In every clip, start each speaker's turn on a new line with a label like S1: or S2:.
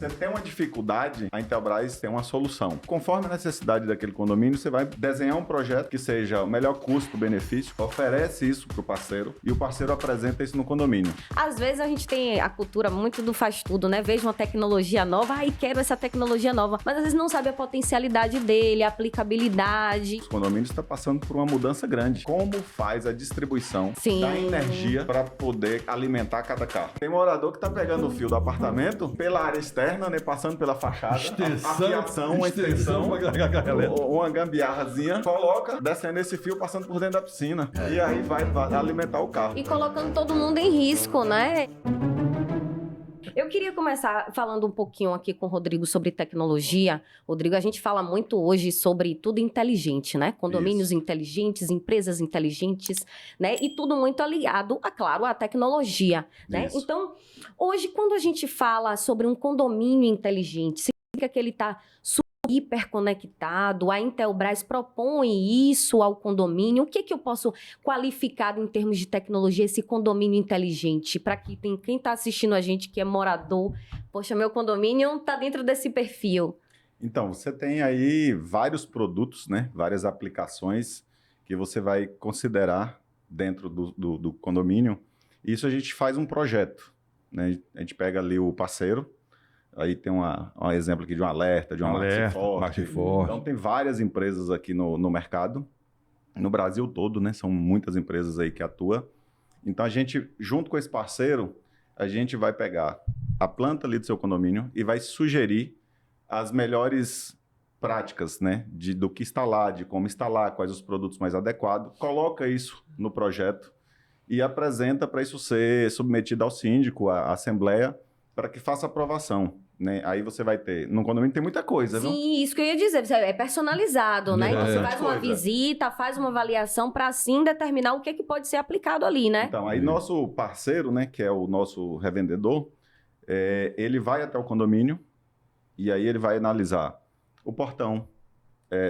S1: Você tem uma dificuldade, a Intelbras tem uma solução. Conforme a necessidade daquele condomínio, você vai desenhar um projeto que seja o melhor custo-benefício, oferece isso para o parceiro e o parceiro apresenta isso no condomínio.
S2: Às vezes a gente tem a cultura muito do faz tudo, né? Vejo uma tecnologia nova, e quero essa tecnologia nova, mas às vezes não sabe a potencialidade dele, a aplicabilidade.
S1: Os condomínios estão passando por uma mudança grande. Como faz a distribuição da energia para poder alimentar cada carro? Tem morador que está pegando o fio do apartamento pela área externa, né, passando pela fachada, a fiação, uma extensão, uma gambiarrazinha, coloca, descendo esse fio, passando por dentro da piscina. E aí vai alimentar o carro.
S2: E colocando todo mundo em risco, né? Eu queria começar falando um pouquinho aqui com o Rodrigo sobre tecnologia. Rodrigo, a gente fala muito hoje sobre tudo inteligente, né? Condomínios inteligentes, empresas inteligentes, né? E tudo muito aliado, claro, à tecnologia, né?
S1: Isso.
S2: Então, hoje, quando a gente fala sobre um condomínio inteligente, significa que ele está hiperconectado, a Intelbras propõe isso ao condomínio. O que eu posso qualificar em termos de tecnologia esse condomínio inteligente? Para quem está assistindo a gente que é morador, poxa, meu condomínio está dentro desse perfil.
S1: Então, você tem aí vários produtos, né? Várias aplicações que você vai considerar dentro do condomínio. Isso a gente faz um projeto, né? A gente pega ali o parceiro. Aí tem um exemplo aqui de um alerta, de uma Maxi Forte. Então, tem várias empresas aqui no mercado, no Brasil todo, né? São muitas empresas aí que atuam. Então, a gente, junto com esse parceiro, a gente vai pegar a planta ali do seu condomínio e vai sugerir as melhores práticas, né? Do que instalar, de como instalar, quais os produtos mais adequados. Coloca isso no projeto e apresenta para isso ser submetido ao síndico, à assembleia, para que faça aprovação, né? Aí você vai ter... No condomínio tem muita coisa, viu?
S2: Sim, isso que eu ia dizer. É personalizado, né? Então, você faz uma visita, faz uma avaliação para, assim, determinar o que pode ser aplicado ali, né?
S1: Então, aí nosso parceiro, né, que é o nosso revendedor, ele vai até o condomínio e aí ele vai analisar o portão,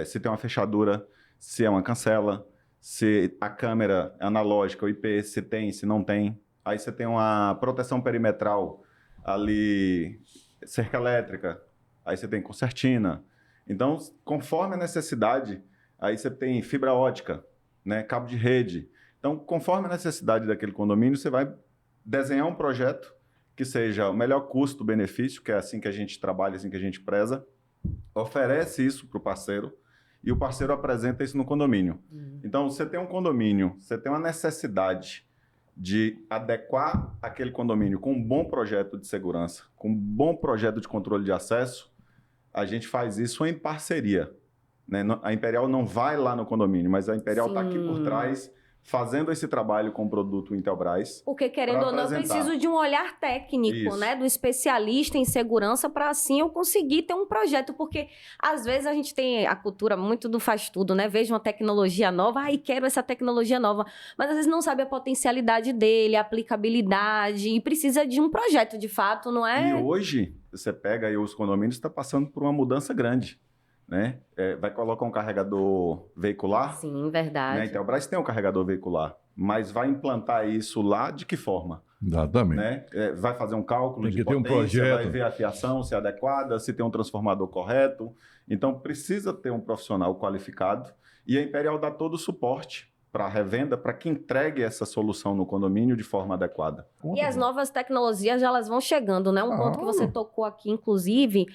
S1: se tem uma fechadura, se é uma cancela, se a câmera analógica, o IP, se tem, se não tem. Aí você tem uma proteção perimetral ali, cerca elétrica, aí você tem concertina. Então, conforme a necessidade, aí você tem fibra ótica, né, cabo de rede. Então, conforme a necessidade daquele condomínio, você vai desenhar um projeto que seja o melhor custo-benefício, que é assim que a gente trabalha, assim que a gente preza, oferece isso para o parceiro e o parceiro apresenta isso no condomínio. Então, você tem um condomínio, você tem uma necessidade de adequar aquele condomínio com um bom projeto de segurança, com um bom projeto de controle de acesso, a gente faz isso em parceria, né? A Imperial não vai lá no condomínio, mas a Imperial está aqui por trás, fazendo esse trabalho com o produto Intelbras.
S2: Porque, querendo ou não, eu preciso de um olhar técnico, né? Do especialista em segurança, para assim eu conseguir ter um projeto. Porque, às vezes, a gente tem a cultura muito do faz tudo, né? Vejo uma tecnologia nova, e quero essa tecnologia nova. Mas, às vezes, não sabe a potencialidade dele, a aplicabilidade, e precisa de um projeto, de fato, não é?
S1: E hoje, você pega aí os condomínios, está passando por uma mudança grande, né? Vai colocar um carregador veicular.
S2: Sim, verdade.
S1: Né? Então, o Brás tem um carregador veicular, mas vai implantar isso lá de que forma?
S3: Exatamente.
S1: Né? Vai fazer um cálculo
S3: tem que
S1: de
S3: ter
S1: potência,
S3: um projeto.
S1: vai ver a fiação, se é adequada, se tem um transformador correto. Então, precisa ter um profissional qualificado e a Imperial dá todo o suporte para a revenda, para que entregue essa solução no condomínio de forma adequada.
S2: E as novas tecnologias, elas vão chegando, né? Um ponto que você tocou aqui, inclusive,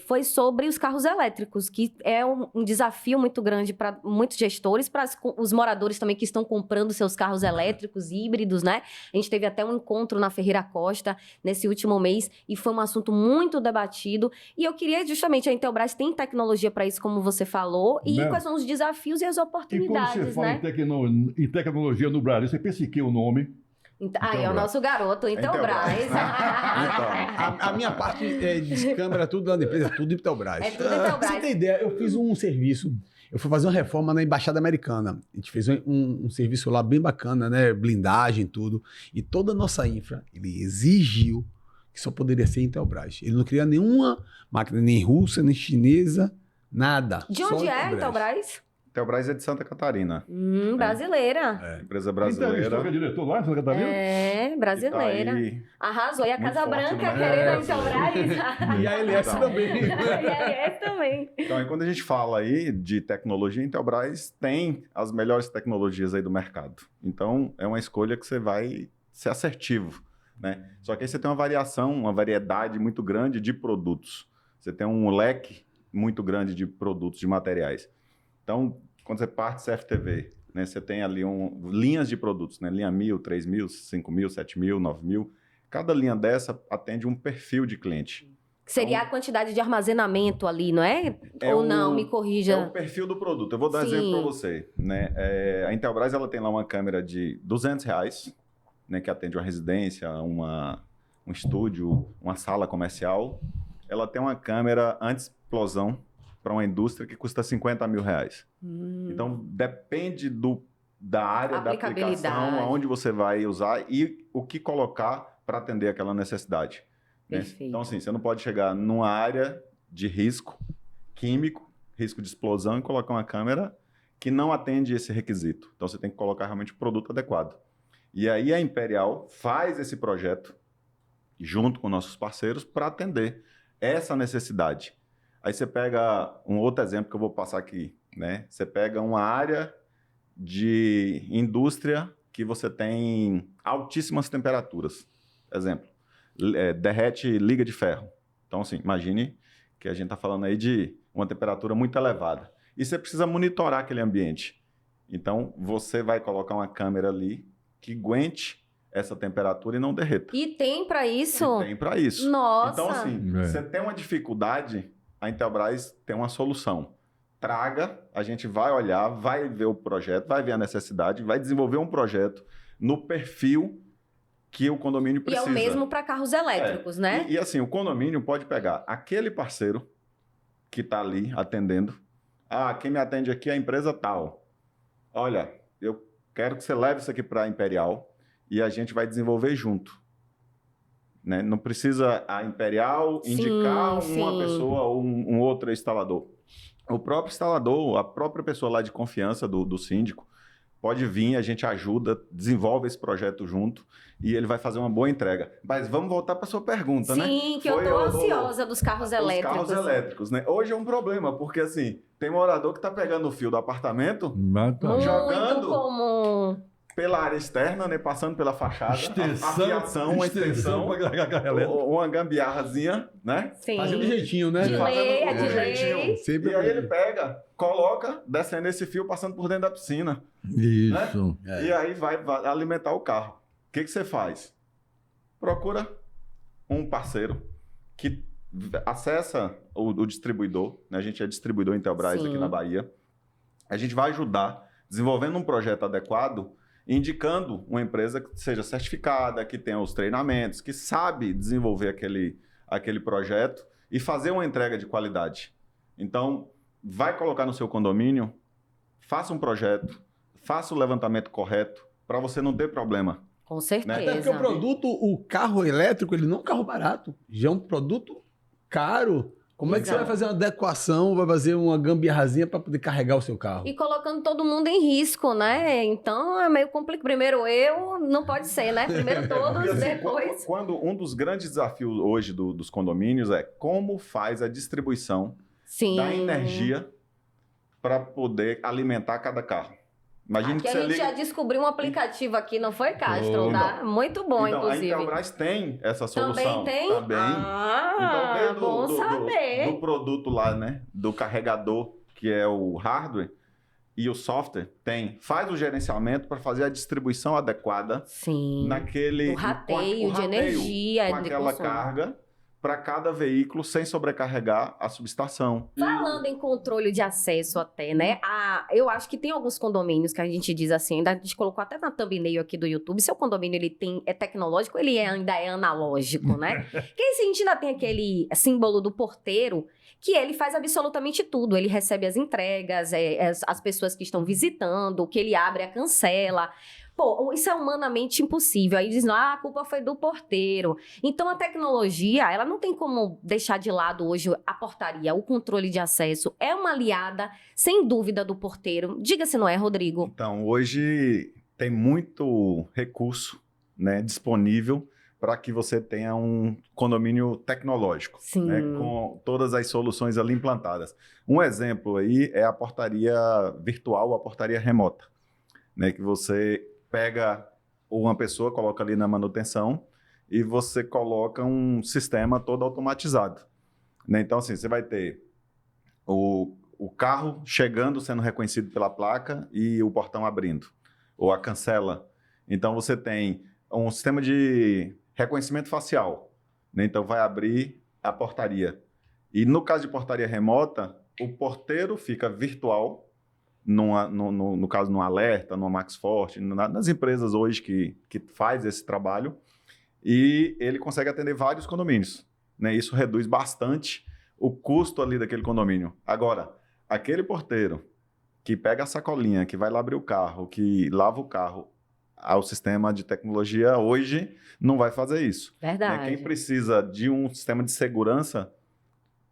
S2: foi sobre os carros elétricos, que é um desafio muito grande para muitos gestores, para os moradores também que estão comprando seus carros elétricos, híbridos, né? A gente teve até um encontro na Ferreira Costa nesse último mês e foi um assunto muito debatido. E eu queria justamente, a Intelbras tem tecnologia para isso, como você falou, e quais são os desafios e as oportunidades,
S3: e quando você fala
S2: né?
S3: em tecnologia no Brasil, você pensa em que o nome?
S2: Aí é o nosso garoto, Intelbras.
S4: A minha parte de câmera, tudo lá na empresa, tudo Intelbras.
S2: É tudo Intelbras.
S4: Pra você ter ideia, eu fiz um serviço, eu fui fazer uma reforma na Embaixada Americana. A gente fez um serviço lá bem bacana, né? Blindagem, tudo. E toda a nossa infra, ele exigiu que só poderia ser Intelbras. Ele não queria nenhuma máquina, nem russa, nem chinesa, nada.
S2: De onde é Intelbras?
S1: Intelbras é de Santa Catarina.
S2: Brasileira.
S1: Empresa
S3: Entrevistou
S1: brasileira.
S3: que é diretor lá em Santa Catarina?
S2: É, brasileira.
S1: E tá aí
S2: Arrasou. E a
S1: muito
S2: Casa
S1: forte
S2: Branca
S1: no
S2: querendo a
S1: mercado.
S2: Intelbras.
S4: E a LS
S1: Então.
S4: também.
S2: E a LS também.
S1: Então, aí, quando a gente fala aí de tecnologia, a Intelbras tem as melhores tecnologias aí do mercado. Então, é uma escolha que você vai ser assertivo, né? Só que aí você tem uma variação, uma variedade muito grande de produtos. Você tem um leque muito grande de produtos, de materiais. Então, quando você parte CFTV, né, você tem ali linhas de produtos, né? Linha 1000, 3000, 5000, 7000, 9000. Cada linha dessa atende um perfil de cliente.
S2: Seria a quantidade de armazenamento ali, não é?
S1: É
S2: Ou não,
S1: o-
S2: me
S1: É o
S2: corrija.
S1: perfil do produto. Eu vou dar um
S2: Sim.
S1: exemplo para você. Né? A Intelbras ela tem lá uma câmera de R$200, né, que atende uma residência, um estúdio, uma sala comercial. Ela tem uma câmera anti-explosão para uma indústria que custa R$50 mil. Então, depende da área da
S2: Aplicabilidade.
S1: aplicação, aonde você vai usar e o que colocar para atender aquela necessidade. Né?
S2: Perfeito.
S1: Então, assim, você não pode chegar numa área de risco químico, risco de explosão, e colocar uma câmera que não atende esse requisito. Então, você tem que colocar realmente o produto adequado. E aí a Imperial faz esse projeto junto com nossos parceiros para atender essa necessidade. Aí você pega um outro exemplo que eu vou passar aqui, né? Você pega uma área de indústria que você tem altíssimas temperaturas. Exemplo, derrete liga de ferro. Então, assim, imagine que a gente está falando aí de uma temperatura muito elevada. E você precisa monitorar aquele ambiente. Então, você vai colocar uma câmera ali que aguente essa temperatura e não derreta.
S2: E tem pra isso?
S1: E tem para isso.
S2: Nossa.
S1: Então, assim,
S3: É.
S1: você tem uma dificuldade, a Intelbras tem uma solução. Traga, a gente vai olhar, vai ver o projeto, vai ver a necessidade, vai desenvolver um projeto no perfil que o condomínio
S2: E é
S1: precisa.
S2: o mesmo para carros elétricos, né?
S1: E assim, o condomínio pode pegar aquele parceiro que está ali atendendo. Ah, quem me atende aqui é a empresa tal. Olha, eu quero que você leve isso aqui para a Imperial e a gente vai desenvolver junto. Né? Não precisa a Imperial
S2: Sim,
S1: indicar uma
S2: sim.
S1: pessoa ou um outro instalador. O próprio instalador, a própria pessoa lá de confiança do síndico, pode vir, a gente ajuda, desenvolve esse projeto junto e ele vai fazer uma boa entrega. Mas vamos voltar para a sua pergunta, né?
S2: Sim, que eu
S1: Foi
S2: tô ansiosa dos carros elétricos.
S1: Os carros elétricos, né? Hoje é um problema, porque assim, tem morador que tá pegando o fio do apartamento
S3: Mata.
S2: Muito
S1: jogando
S2: comum.
S1: pela área externa, né? Passando pela fachada, a fiação, uma extensão,
S3: para carregar elétrica.
S1: ou uma gambiarrazinha, né?
S2: Sim.
S4: Fazendo jeitinho, né?
S2: De
S1: Fazendo
S2: lei, é
S1: um
S2: de lei.
S1: jeitinho.
S4: Sempre
S1: E aí ele pega, coloca, descendo esse fio, passando por dentro da piscina.
S3: Isso.
S4: É.
S1: E aí vai alimentar o carro. O que você faz? Procura um parceiro que acessa o distribuidor, né? A gente é distribuidor Intelbras
S2: Sim.
S1: aqui na Bahia. A gente vai ajudar desenvolvendo um projeto adequado, indicando uma empresa que seja certificada, que tenha os treinamentos, que sabe desenvolver aquele projeto e fazer uma entrega de qualidade. Então, vai colocar no seu condomínio, faça um projeto, faça o levantamento correto para você não ter problema.
S2: Com
S4: Até porque
S2: certeza.
S4: o produto, o carro elétrico, ele não é um carro barato. Já é um produto caro. Como é que você vai
S2: Exato.
S4: fazer uma adequação, vai fazer uma gambiarrazinha para poder carregar o seu carro?
S2: E colocando todo mundo em risco, né? Então é meio complicado. Primeiro eu, não pode ser, né? Primeiro todos,
S1: Porque, assim,
S2: depois.
S1: quando um dos grandes desafios hoje dos condomínios é como faz a distribuição
S2: Sim.
S1: da energia para poder alimentar cada carro. Imagine
S2: Aqui
S1: que
S2: a
S1: você
S2: gente
S1: liga...
S2: já descobriu um aplicativo aqui, não foi, Castro?
S3: Oh.
S2: Tá? Muito bom,
S1: Então, a
S2: inclusive.
S1: Intelbras tem essa
S2: Também
S1: solução.
S2: tem?
S1: Também.
S2: Ah,
S1: Então, desde
S2: bom saber.
S1: do produto lá, né? Do carregador, que é o hardware, e o software, faz o gerenciamento para fazer a distribuição adequada
S2: Sim.
S1: naquele...
S2: O rateio de energia,
S1: com
S2: de
S1: aquela
S2: consumo.
S1: carga para cada veículo sem sobrecarregar a subestação.
S2: Falando em controle de acesso até, né? Eu acho que tem alguns condomínios que a gente diz assim, a gente colocou até na thumbnail aqui do YouTube, seu condomínio ele é tecnológico, ele ainda é analógico, né? Porque a gente ainda tem aquele símbolo do porteiro, que ele faz absolutamente tudo. Ele recebe as entregas, as pessoas que estão visitando, que ele abre a cancela. Pô, isso é humanamente impossível. Aí dizem, a culpa foi do porteiro. Então, a tecnologia, ela não tem como deixar de lado hoje a portaria, o controle de acesso. É uma aliada, sem dúvida, do porteiro. Diga se não é, Rodrigo.
S1: Então, hoje tem muito recurso, né, disponível para que você tenha um condomínio tecnológico,
S2: Sim.
S1: né, com todas as soluções ali implantadas. Um exemplo aí é a portaria virtual, a portaria remota, né, que você pega uma pessoa, coloca ali na manutenção e você coloca um sistema todo automatizado, né? Então, assim, você vai ter o carro chegando, sendo reconhecido pela placa e o portão abrindo, ou a cancela. Então, você tem um sistema de reconhecimento facial, né? Então, vai abrir a portaria. E no caso de portaria remota, o porteiro fica virtual, no caso, no Alerta, no Max Forte, nas empresas hoje que faz esse trabalho, e ele consegue atender vários condomínios, né? Isso reduz bastante o custo ali daquele condomínio. Agora, aquele porteiro que pega a sacolinha, que vai lá abrir o carro, que lava o carro, ao sistema de tecnologia hoje não vai fazer isso.
S2: Verdade.
S1: Né? Quem precisa de um sistema de segurança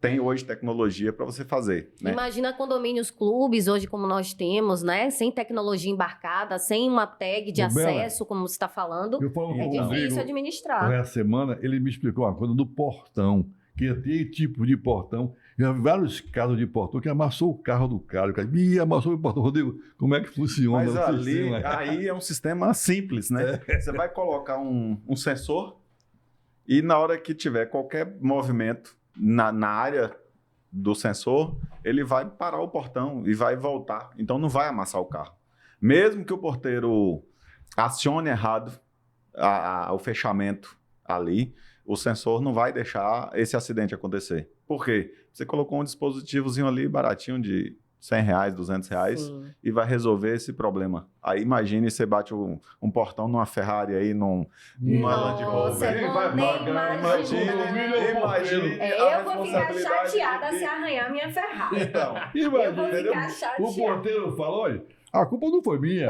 S1: tem hoje tecnologia para você fazer. Né?
S2: Imagina condomínios clubes, hoje como nós temos, né? Sem tecnologia embarcada, sem uma tag de acesso, como você está falando.
S3: Eu falo
S2: É
S3: com o
S2: difícil
S3: Rodrigo,
S2: administrar.
S3: essa semana, ele me explicou uma coisa do portão, que tem tipo de portão. Já vi vários casos de portão que amassou o carro do cara. O cara amassou o portão. Rodrigo, como é que funciona
S1: Mas
S3: o
S1: ali,
S3: sistema?
S1: aí é um sistema simples, né? Você vai colocar um sensor e na hora que tiver qualquer movimento na área do sensor, ele vai parar o portão e vai voltar. Então não vai amassar o carro. Mesmo que o porteiro acione errado o fechamento ali, o sensor não vai deixar esse acidente acontecer. Por quê? Você colocou um dispositivozinho ali baratinho de R$100, R$200
S2: Sim.
S1: e vai resolver esse problema. Aí imagine você bate um portão numa Ferrari aí, numa Land
S2: Nossa,
S1: Rover.
S2: é bom nem imagine. Eu vou ficar chateada se arranhar minha Ferrari.
S1: Então,
S2: Eu vou
S3: entendeu?
S2: ficar
S3: O
S2: chateada.
S3: porteiro falou, olha, a culpa não foi minha.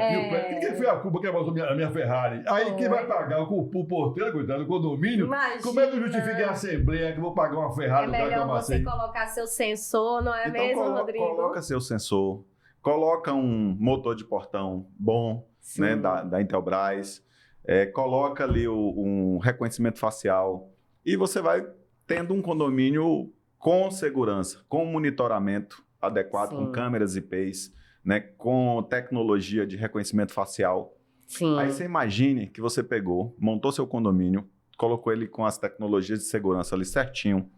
S3: Quem foi a culpa que amassou a minha Ferrari? Aí quem vai pagar o porteiro, coitado, do condomínio?
S2: Imagina.
S3: Como é que eu justifiquei a assembleia que eu vou pagar uma Ferrari
S2: É
S3: do cara que eu
S2: melhor você
S3: amassei?
S2: colocar seu sensor, não é
S1: então
S2: mesmo, Rodrigo?
S1: coloca seu sensor, coloca um motor de portão bom,
S2: Sim.
S1: né, da Intelbras, coloca ali um reconhecimento facial e você vai tendo um condomínio com segurança, com monitoramento adequado,
S2: Sim.
S1: com câmeras IPs, né, com tecnologia de reconhecimento facial.
S2: Sim.
S1: Aí você imagine que você pegou, montou seu condomínio, colocou ele com as tecnologias de segurança ali certinho,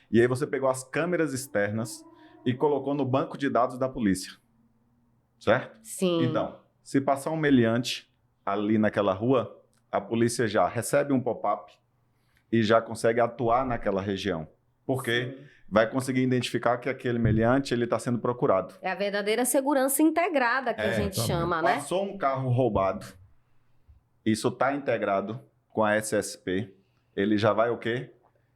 S1: e aí você pegou as câmeras externas e colocou no banco de dados da polícia, certo?
S2: Sim.
S1: Então, se passar um meliante ali naquela rua, a polícia já recebe um pop-up e já consegue atuar naquela região. Por quê? Vai conseguir identificar que aquele meliante está sendo procurado.
S2: É a verdadeira segurança integrada que a gente chama, né?
S1: Passou um carro roubado, isso está integrado com a SSP, ele já vai o quê?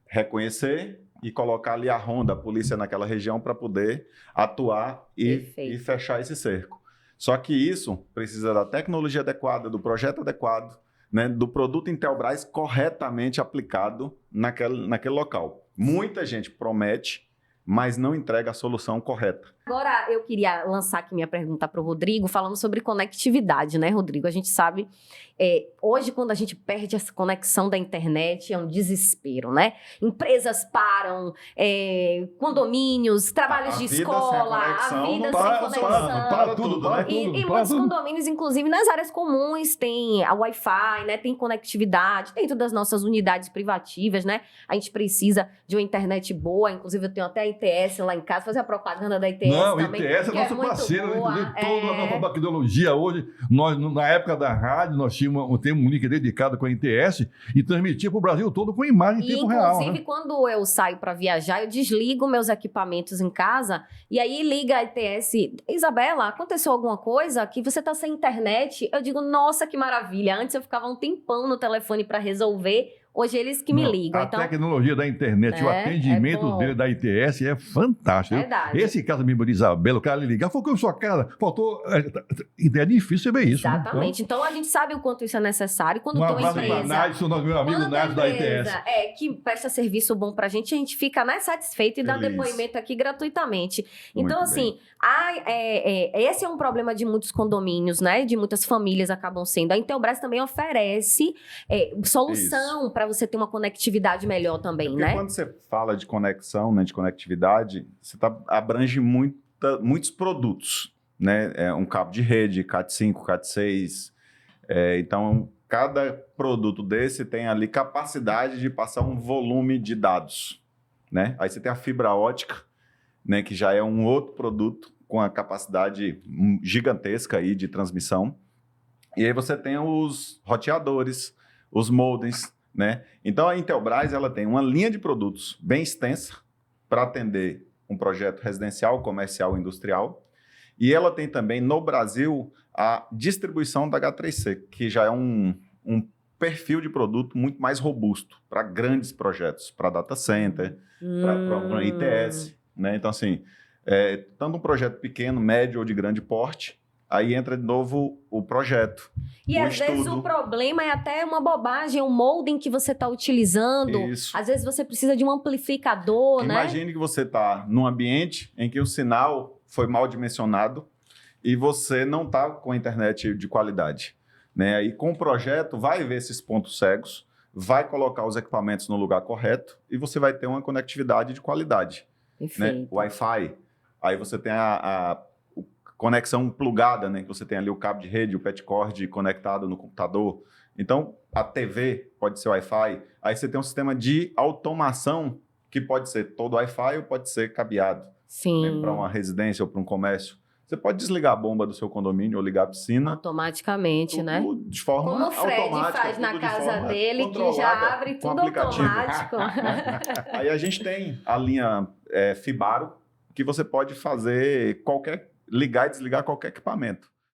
S1: Reconhecer e colocar ali a ronda, a polícia naquela região para poder atuar e fechar esse cerco. Só que isso precisa da tecnologia adequada, do projeto adequado, né, do produto Intelbras corretamente aplicado naquele local. Muita gente promete, mas não entrega a solução correta.
S2: Agora, eu queria lançar aqui minha pergunta para o Rodrigo, falando sobre conectividade, né, Rodrigo? A gente sabe, hoje, quando a gente perde essa conexão da internet, é um desespero, né? Empresas param, condomínios, trabalhos de escola, a vida sem conexão.
S1: Para tudo, né?
S2: E muitos condomínios, inclusive nas áreas comuns, tem a Wi-Fi, né? Tem conectividade dentro das nossas unidades privativas, né? A gente precisa de uma internet boa, inclusive eu tenho até a ITS lá em casa, fazer a propaganda da ITS também.
S3: ITS é nosso parceiro, inclusive toda a nova tecnologia hoje. Nós, na época da rádio, nós tínhamos um link dedicado com a ITS e transmitia para o Brasil todo com imagem em tempo real.
S2: Inclusive, quando eu saio para viajar, eu desligo meus equipamentos em casa e aí liga a ITS. Isabela, aconteceu alguma coisa que você está sem internet? Eu digo, nossa, que maravilha. Antes eu ficava um tempão no telefone para resolver Hoje eles que me
S3: Não,
S2: ligam.
S3: A
S2: Então,
S3: tecnologia da internet, o
S2: É,
S3: atendimento
S2: é bom.
S3: dele da ITS é fantástico.
S2: Verdade.
S3: Esse caso mesmo de Isabela, o cara lhe ligar, falou que eu sua cara, faltou. É difícil você ver isso. né?
S2: Exatamente. Então, a gente sabe o quanto isso é necessário. Quando
S3: Um
S2: tem uma
S3: abraço para
S2: empresa...
S3: Nádio, meu amigo
S2: Quando a
S3: Nádio da ITS.
S2: empresa que presta serviço bom pra gente, a gente fica, né, satisfeito e dá
S1: Feliz.
S2: depoimento aqui gratuitamente. Então,
S1: Muito
S2: assim, esse é um problema de muitos condomínios, né? De muitas famílias acabam sendo. A Intelbras também oferece solução para você ter uma conectividade melhor também,
S1: Porque
S2: né?
S1: quando você fala de conexão, né, de conectividade, você abrange muitos produtos, né? É um cabo de rede, Cat5, Cat6. Então, cada produto desse tem ali capacidade de passar um volume de dados, né? Aí você tem a fibra ótica, né, que já é um outro produto com a capacidade gigantesca aí de transmissão. E aí você tem os roteadores, os modems, né? Então a Intelbras ela tem uma linha de produtos bem extensa para atender um projeto residencial, comercial e industrial. E ela tem também no Brasil a distribuição da H3C, que já é um perfil de produto muito mais robusto para grandes projetos, para data center, para ITS, né? Então assim, tanto um projeto pequeno, médio ou de grande porte, aí entra de novo o projeto.
S2: E às vezes o problema é até uma bobagem, um modem que você está utilizando.
S1: Isso.
S2: Às vezes você precisa de um amplificador, né?
S1: Imagine que você está num ambiente em que o sinal foi mal dimensionado e você não está com a internet de qualidade, né? E com o projeto vai ver esses pontos cegos, vai colocar os equipamentos no lugar correto e você vai ter uma conectividade de qualidade, né?
S2: Perfeito.
S1: Wi-Fi, aí você tem a conexão plugada, né? Que você tem ali o cabo de rede, o petcord conectado no computador. Então, a TV pode ser Wi-Fi. Aí você tem um sistema de automação que pode ser todo Wi-Fi ou pode ser cabeado.
S2: Sim.
S1: Para uma residência ou para um comércio. Você pode desligar a bomba do seu condomínio ou ligar a piscina.
S2: Automaticamente,
S1: tudo
S2: né?
S1: De forma
S2: Como o Fred
S1: automática,
S2: faz na
S1: tudo de
S2: casa
S1: forma
S2: dele, que já
S1: controlada,
S2: abre
S1: com
S2: tudo
S1: aplicativo.
S2: automático.
S1: Aí a gente tem a linha Fibaro, que você pode fazer ligar e desligar qualquer equipamento.